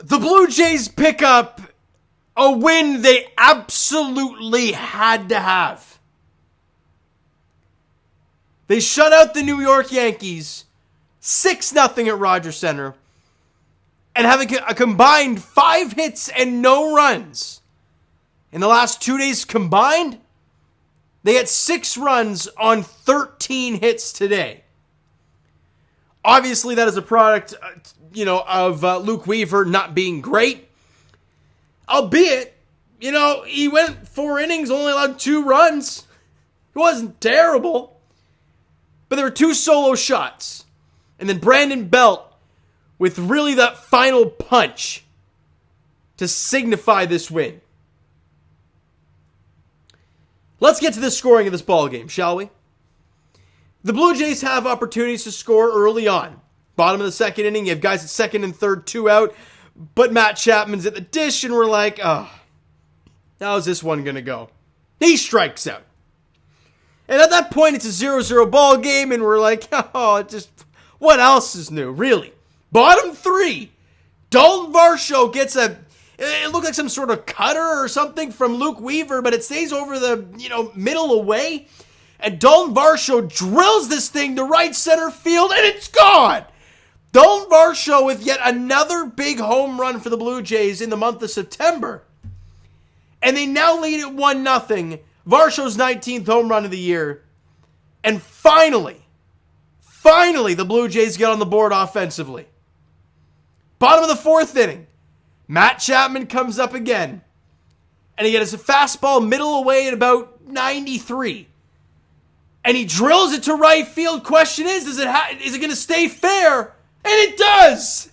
The Blue Jays pick up a win they absolutely had to have. They shut out the New York Yankees 6-0 at Rogers Center, and having a combined 5 hits and no runs. In the last 2 days combined, they had 6 runs on 13 hits today. Obviously, that is a product, of Luke Weaver not being great. Albeit, he went 4 innings, only allowed 2 runs. It wasn't terrible. But there were 2 solo shots. And then Brandon Belt with really that final punch to signify this win. Let's get to the scoring of this ball game, shall we? The Blue Jays have opportunities to score early on. Bottom of the second inning, you have guys at second and third, 2 out. But Matt Chapman's at the dish, and we're like, how's this one going to go? He strikes out. And at that point, it's a 0-0 ball game, and we're like, what else is new, really? Bottom 3, Dalton Varsho gets it looked like some sort of cutter or something from Luke Weaver, but it stays over the, middle away. And Dalton Varsho drills this thing to right center field, and it's gone! Dalton Varsho with yet another big home run for the Blue Jays in the month of September. And they now lead at 1-0. Varsho's 19th home run of the year. And finally, the Blue Jays get on the board offensively. Bottom of the 4th inning, Matt Chapman comes up again. And he gets a fastball middle away at about 93. And he drills it to right field. Question is it going to stay fair? And it does!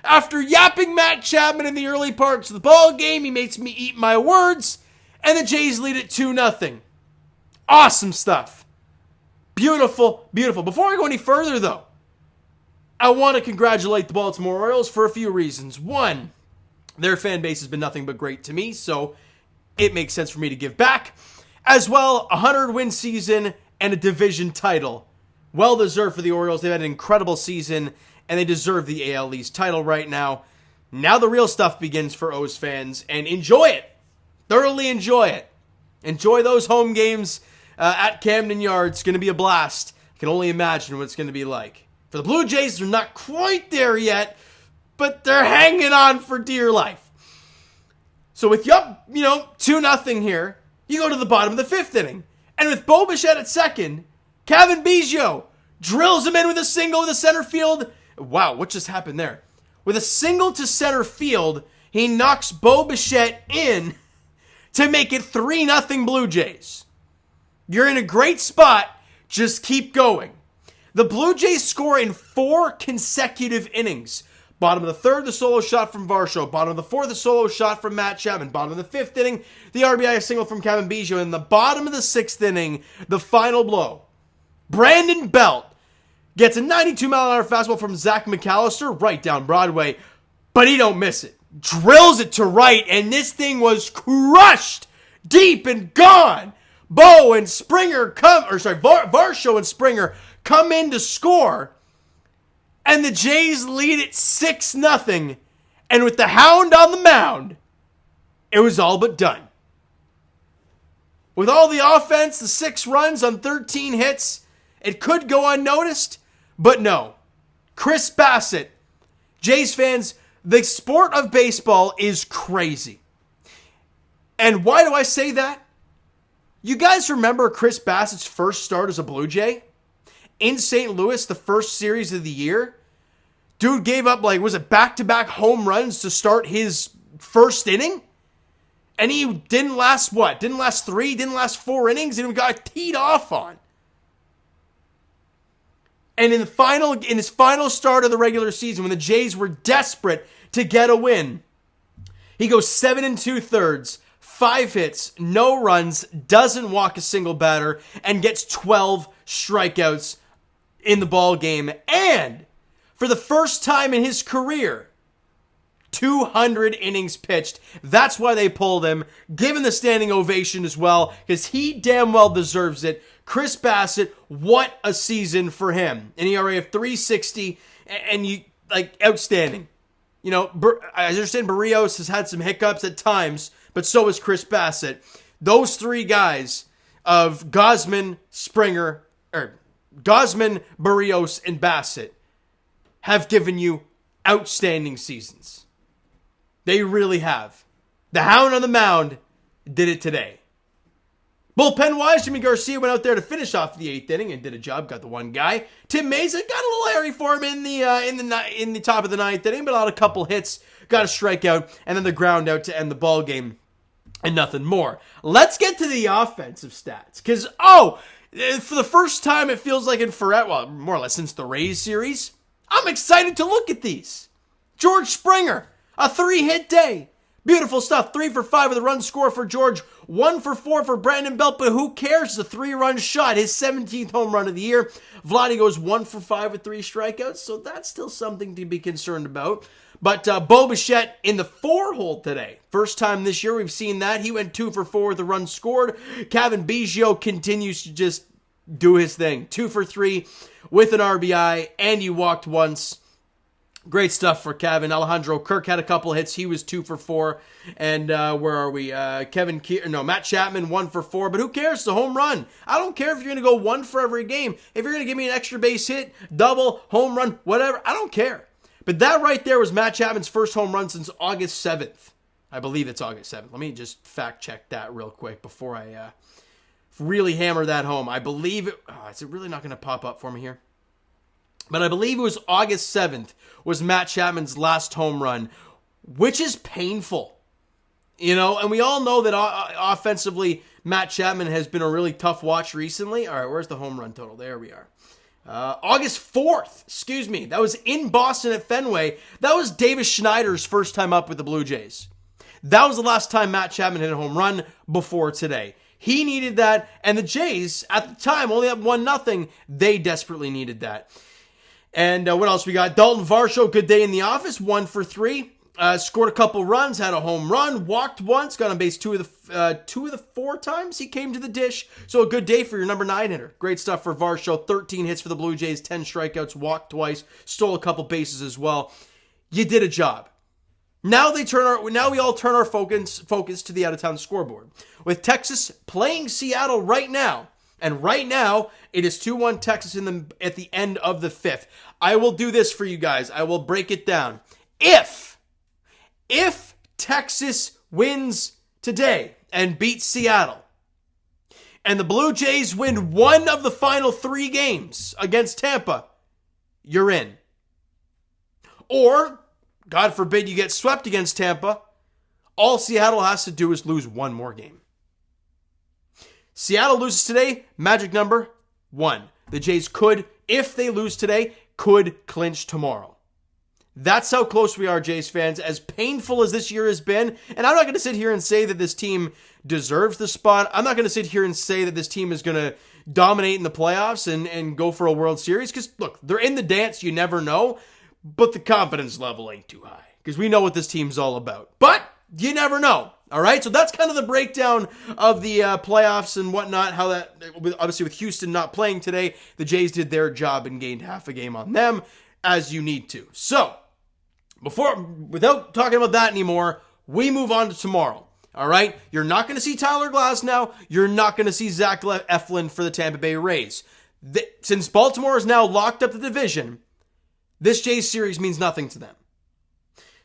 After yapping Matt Chapman in the early parts of the ball game, he makes me eat my words. And the Jays lead at 2-0. Awesome stuff. Beautiful, beautiful. Before I go any further, though, I want to congratulate the Baltimore Orioles for a few reasons. One, their fan base has been nothing but great to me, so it makes sense for me to give back. As well, a 100-win season and a division title. Well deserved for the Orioles. They've had an incredible season, and they deserve the AL East title right now. Now the real stuff begins for O's fans, and enjoy it. Thoroughly enjoy it. Enjoy those home games at Camden Yards. It's going to be a blast. I can only imagine what it's going to be like. For the Blue Jays, they're not quite there yet, but they're hanging on for dear life. So with 2-0 here, you go to the bottom of the 5th inning. And with Bo Bichette at second, Kevin Biggio drills him in with a single to center field. Wow, what just happened there? With a single to center field, he knocks Bo Bichette in to make it 3-0 Blue Jays. You're in a great spot. Just keep going. The Blue Jays score in 4 consecutive innings. Bottom of the 3rd, the solo shot from Varsho. Bottom of the 4th, the solo shot from Matt Chapman. Bottom of the 5th inning, the RBI single from Kevin Biggio. In the bottom of the 6th inning, the final blow. Brandon Belt gets a 92-mile-an-hour fastball from Zach McAllister right down Broadway, but he don't miss it. Drills it to right, and this thing was crushed deep and gone. Varsho and Springer come in to score, and the Jays lead it 6-0. And with the Hound on the mound, it was all but done. With all the offense, the 6 runs on 13 hits, it could go unnoticed, but no. Chris Bassitt, Jays fans, the sport of baseball is crazy. And why do I say that? You guys remember Chris Bassitt's first start as a Blue Jay? In St. Louis, the first series of the year? Dude gave up, back-to-back home runs to start his first inning? And he didn't last, Didn't last 3, didn't last 4 innings, and he got teed off on. And in his final start of the regular season, when the Jays were desperate to get a win, he goes 7 2/3, 5 hits, no runs, doesn't walk a single batter, and gets 12 strikeouts in the ball game. And for the first time in his career, 200 innings pitched. That's why they pulled him. Give him the standing ovation as well, because he damn well deserves it. Chris Bassitt, what a season for him. An ERA of 3.60, and outstanding. I understand Barrios has had some hiccups at times, but so has Chris Bassitt. Those three guys of Gausman, Barrios, and Bassitt have given you outstanding seasons. They really have. The Hound on the mound did it today. Bullpen-wise, Jimmy Garcia went out there to finish off the 8th inning and did a job. Got the one guy. Tim Mesa got a little airy for him in the top of the 9th inning, but allowed a couple hits, got a strikeout, and then the ground out to end the ball game, and nothing more. Let's get to the offensive stats, because for the first time it feels like in forever, well, more or less since the Rays series, I'm excited to look at these. George Springer, a 3-hit day. Beautiful stuff. 3 for 5 with a run score for George. 1 for 4 for Brandon Belt, but who cares? It's a 3-run shot. His 17th home run of the year. Vladdy goes 1 for 5 with 3 strikeouts, so that's still something to be concerned about. But Bo Bichette in the 4-hole today. First time this year we've seen that. He went 2 for 4 with a run scored. Kevin Biggio continues to just do his thing. 2 for 3 with an RBI, and he walked once. Great stuff for Kevin. Alejandro Kirk had a couple hits. He was 2 for 4. And where are we? Matt Chapman 1 for 4. But who cares? It's a home run. I don't care if you're going to go 1 for every game. If you're going to give me an extra base hit, double, home run, whatever, I don't care. But that right there was Matt Chapman's first home run since August 7th. I believe it's August 7th. Let me just fact check that real quick before I really hammer that home. I believe it. Is it really not going to pop up for me here? But I believe it was August 7th was Matt Chapman's last home run, which is painful. And we all know that offensively, Matt Chapman has been a really tough watch recently. All right, where's the home run total? There we are. August 4th, that was in Boston at Fenway. That was Davis Schneider's first time up with the Blue Jays. That was the last time Matt Chapman hit a home run before today. He needed that, and the Jays, at the time, only up 1-0. They desperately needed that. And what else we got? Dalton Varsho, good day in the office, 1 for 3. Scored a couple runs, had a home run, walked once, got on base two of the 4 times he came to the dish. So a good day for your number 9 hitter. Great stuff for Varsho. 13 hits for the Blue Jays, 10 strikeouts, walked twice, stole a couple bases as well. You did a job. Now we all turn our focus to the out-of-town scoreboard. With Texas playing Seattle right now. And right now, it is 2-1 Texas at the end of the 5th. I will do this for you guys. I will break it down. If Texas wins today and beats Seattle, and the Blue Jays win one of the final 3 games against Tampa, you're in. Or, God forbid you get swept against Tampa, all Seattle has to do is lose 1 more game. Seattle loses today, magic number 1. The Jays could, if they lose today, could clinch tomorrow. That's how close we are, Jays fans. As painful as this year has been, and I'm not going to sit here and say that this team deserves the spot. I'm not going to sit here and say that this team is going to dominate in the playoffs and go for a World Series. Because, look, they're in the dance. You never know. But the confidence level ain't too high. Because we know what this team's all about. But you never know. All right, so that's kind of the breakdown of the playoffs and whatnot. How that, obviously with Houston not playing today, the Jays did their job and gained half a game on them, as you need to. So, without talking about that anymore, we move on to tomorrow. All right, you're not going to see Tyler Glasnow. You're not going to see Zach Eflin for the Tampa Bay Rays. Since Baltimore is now locked up the division, this Jays series means nothing to them.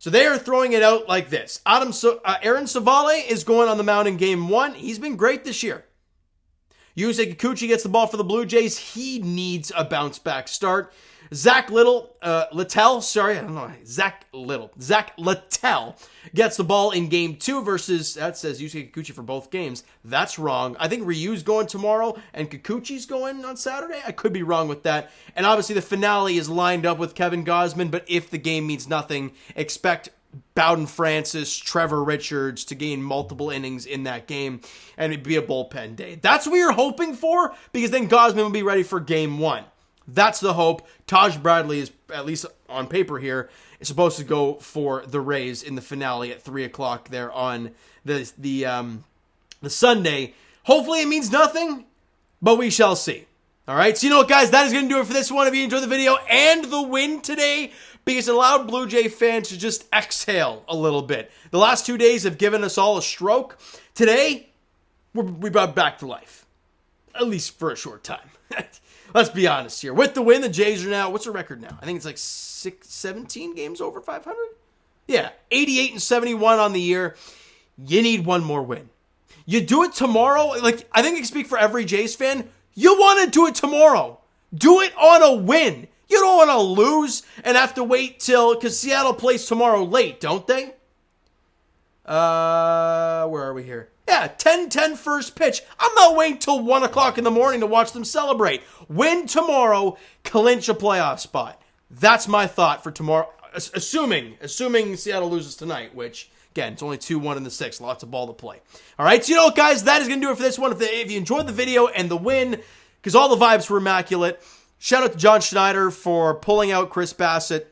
So they are throwing it out like this. Aaron Savale is going on the mound in Game 1. He's been great this year. Yusei Kikuchi gets the ball for the Blue Jays. He needs a bounce-back start. Zach Littell gets the ball in Game 2 versus, that says Yusei Kikuchi for both games. That's wrong. I think Ryu's going tomorrow and Kikuchi's going on Saturday. I could be wrong with that. And obviously the finale is lined up with Kevin Gausman, but if the game means nothing, expect Bowden Francis, Trevor Richards to gain multiple innings in that game, and it'd be a bullpen day. That's what you're hoping for, because then Gausman will be ready for Game 1. That's the hope. Taj Bradley is, at least on paper here, is supposed to go for the Rays in the finale at 3 o'clock there on the Sunday. Hopefully it means nothing, but we shall see. All right, so you know what, guys? That is going to do it for this one. If you enjoyed the video and the win today, because it allowed Blue Jay fans to just exhale a little bit. The last 2 days have given us all a stroke. Today, we brought back to life, at least for a short time. Let's be honest here. With the win, the Jays are now, what's the record now? I think it's like 17 games over 500? Yeah, 88-71 on the year. You need one more win. You do it tomorrow. Like, I think I can speak for every Jays fan. You want to do it tomorrow. Do it on a win. You don't want to lose and have to wait till, because Seattle plays tomorrow late, don't they? Where are we here? Yeah, 10-10 first pitch. I'm not waiting till 1 o'clock in the morning to watch them celebrate. Win tomorrow, clinch a playoff spot. That's my thought for tomorrow. Assuming Seattle loses tonight, which, again, it's only 2-1 in the 6th. Lots of ball to play. All right, so you know what, guys? That is going to do it for this one. If you enjoyed the video and the win, because all the vibes were immaculate, shout out to John Schneider for pulling out Chris Bassitt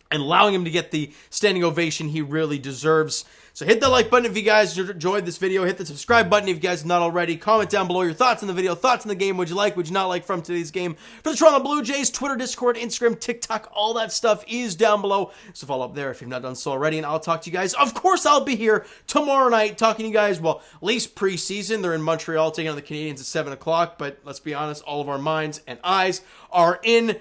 and allowing him to get the standing ovation he really deserves. So hit that like button if you guys enjoyed this video. Hit the subscribe button if you guys have not already. Comment down below your thoughts on the video, thoughts on the game. Would you like, would you not like from today's game? For the Toronto Blue Jays, Twitter, Discord, Instagram, TikTok, all that stuff is down below. So follow up there if you've not done so already. And I'll talk to you guys. Of course, I'll be here tomorrow night talking to you guys. Well, at least preseason. They're in Montreal taking on the Canadiens at 7 o'clock. But let's be honest, all of our minds and eyes are in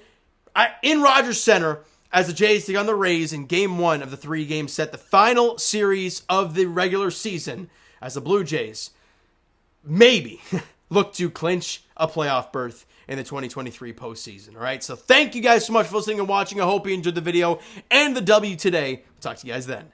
Rogers Center as the Jays take on the Rays in Game 1 of the 3-game set, the final series of the regular season, as the Blue Jays maybe look to clinch a playoff berth in the 2023 postseason. All right, so thank you guys so much for listening and watching. I hope you enjoyed the video and the W today. Talk to you guys then.